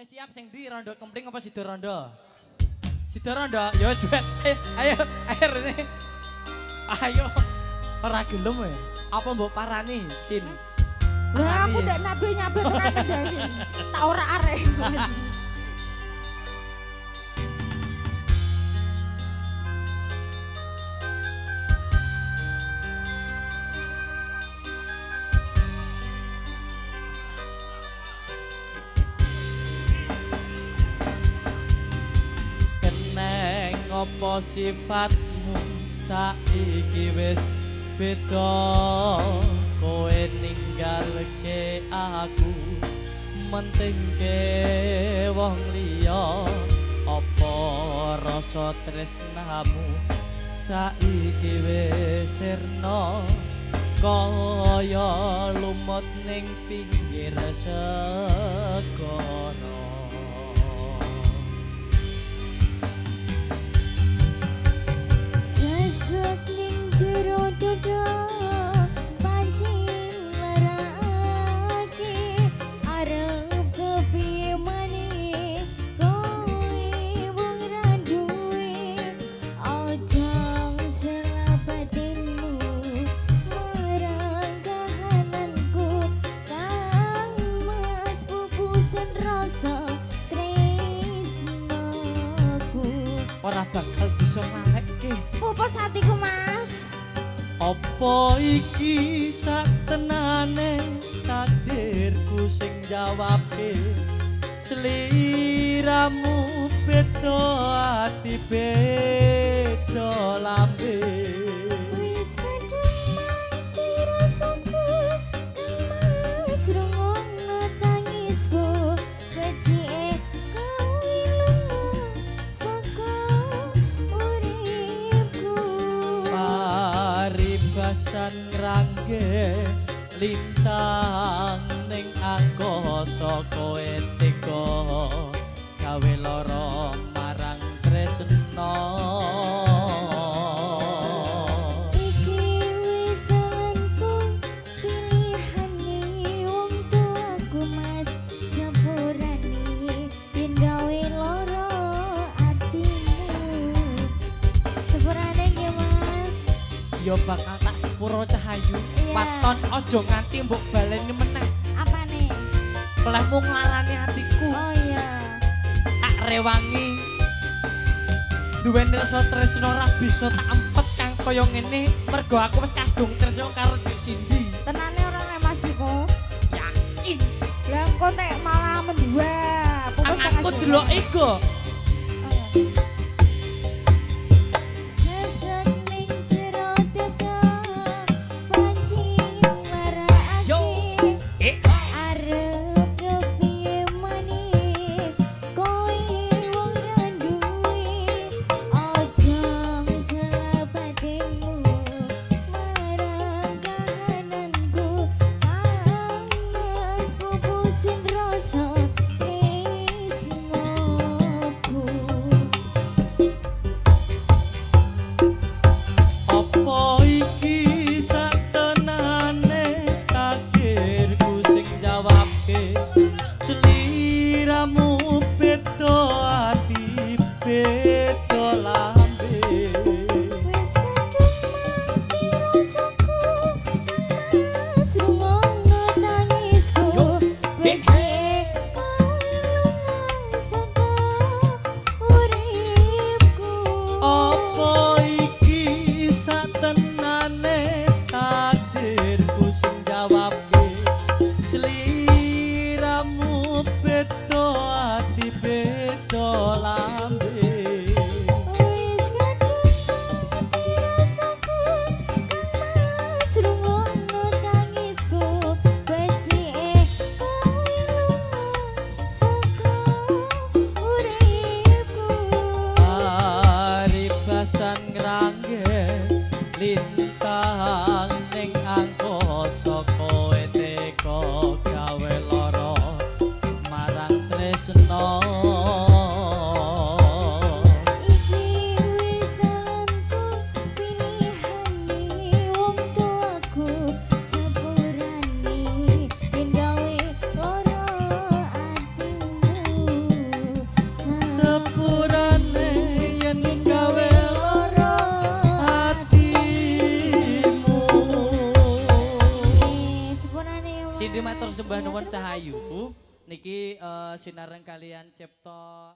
siap sing ndi rondo kempling apa sido rondo? Sido rondo, yo duet. Ayo, air ini. Ayo. Ora gelem ya. Apa mbok parani, Sin? Lah aku ndak nabe-nabe tekan ndase. Tak ora arek. Apa sifatmu saiki wis beda kowe ninggalke aku mentingke wong liya apa rasa tresnamu saiki wis sirna kaya lumut ning pinggir segara. Ora bakal bisa ngalekke Putus hatiku mas. Apa iki sak tenane takdirku sing jawabe sliramu beda ati beda lambe. Wis kadung mati rasaku mas rungono tangisku becike kau ilmu saka uripku. Paribasan ngrangge lintang ning angkasa kowe tega gawe lara marang tresna. Iki wis tanganku pilihane wong tuaku mas sepurane yen gawe lara atimu. Sepurane nggih mas. Ya bakal tak sepuro cahayu. Waton aja nganti mbok baleni meneh. Apane? Olehmu nglarani atiku. Oh iya. Tak rewangi. Duweni rasa tresna ora bisa tak empet kang kaya ngene mergo aku wis kadung tresna karo Dik Cindy. Tenane ora nek Mas Iko. Yakin. Lah engko tek malah mendua. Aku delok iku. Sliramu beda Indi matur sembah nuwun Cahayu. Niki sinareng kalian cipta